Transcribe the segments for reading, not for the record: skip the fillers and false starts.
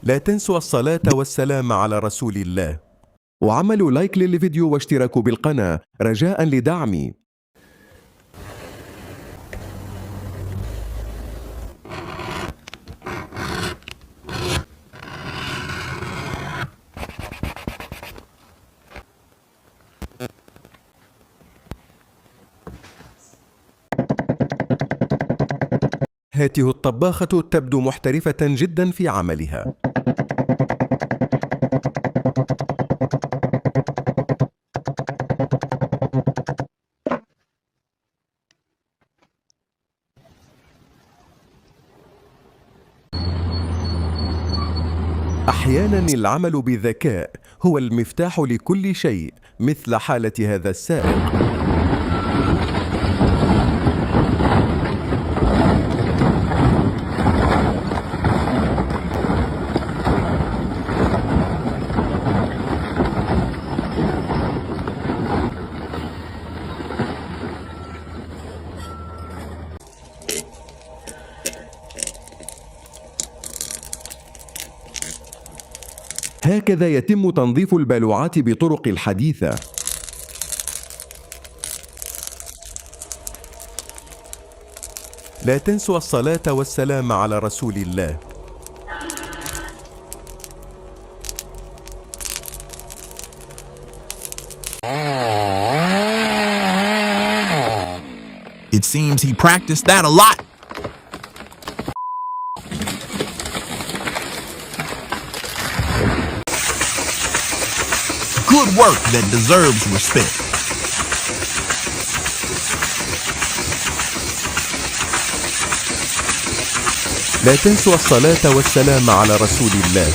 لا تنسوا الصلاة والسلام على رسول الله، وعملوا لايك للفيديو واشتراكوا بالقناة رجاء لدعمي. هاته الطباخة تبدو محترفة جدا في عملها. أحيانا العمل بذكاء هو المفتاح لكل شيء، مثل حالة هذا السائق. هكذا يتم تنظيف البالوعات بطرق الحديثة. لا تنسوا الصلاة والسلام على رسول الله. It seems he practiced that a lot. Good work that deserves respect. لا تنسوا الصلاة والسلام على رسول الله.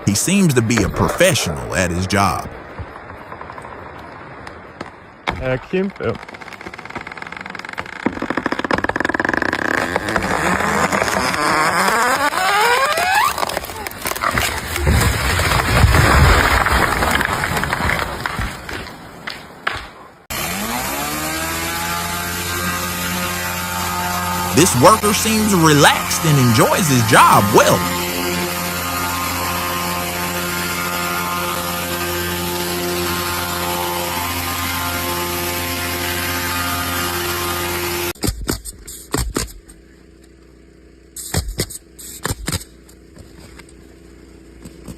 He seems to be a professional at his job. This worker seems relaxed and enjoys his job well.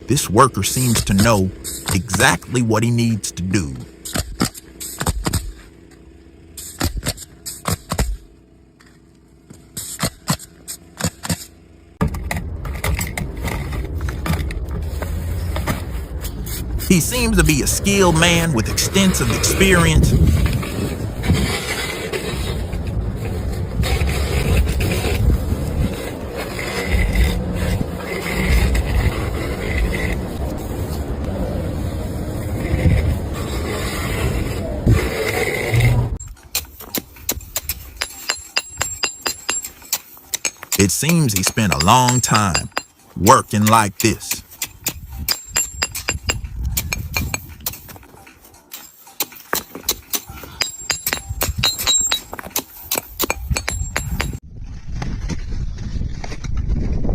This worker seems to know exactly what he needs to do. He seems to be a skilled man with extensive experience. It seems he spent a long time working like this.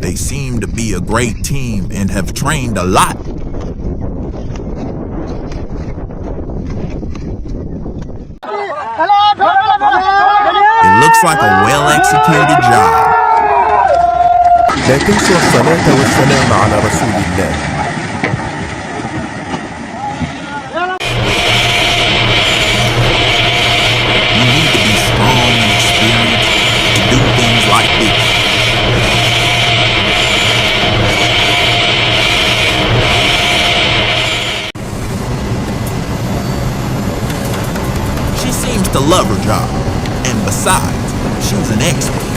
They seem to be a great team and have trained a lot. It looks like a well-executed job. لا تنسوا الصلاة والسلام على رسول الله. You need to be strong and experienced to do things like this. She seems to love her job, and besides, she's an expert.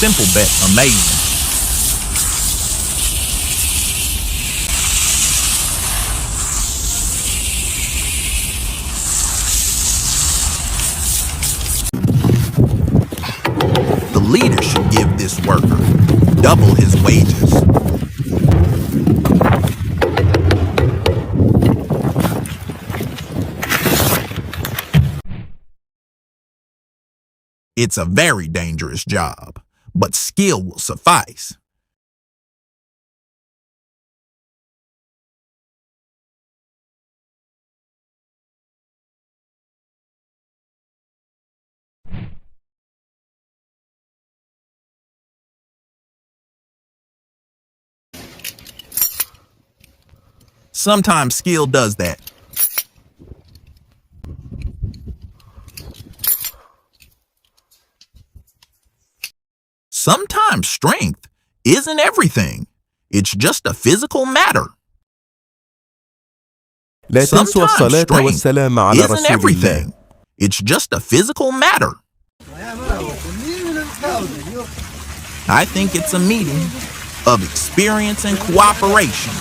Simple bet, amazing. double his wages. It's a very dangerous job, but skill will suffice. Sometimes skill does that. Sometimes strength isn't everything. It's just a physical matter. لا تنسوا الصلاة والسلام على Isn't رسول الله. everything. It's just a physical matter. I think it's a meeting of experience and cooperation.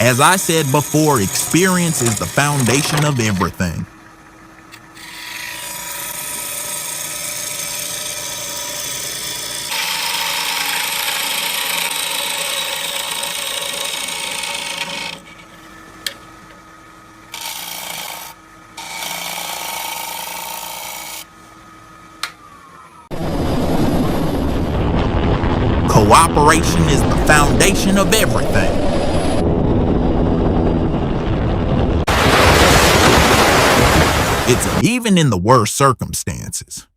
As I said before, experience is the foundation of everything. Cooperation is the foundation of everything. It's even in the worst circumstances.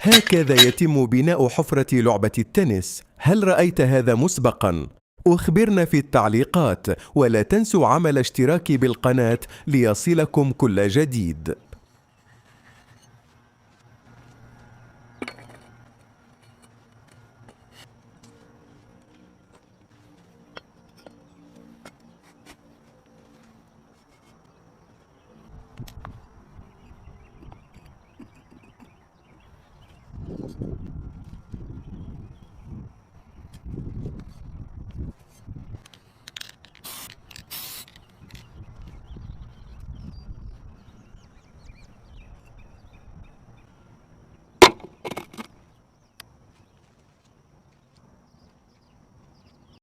هكذا يتم بناء حفرة لعبة التنس. هل رأيت هذا مسبقاً؟ أخبرنا في التعليقات، ولا تنسوا عمل اشتراك بالقناة ليصلكم كل جديد.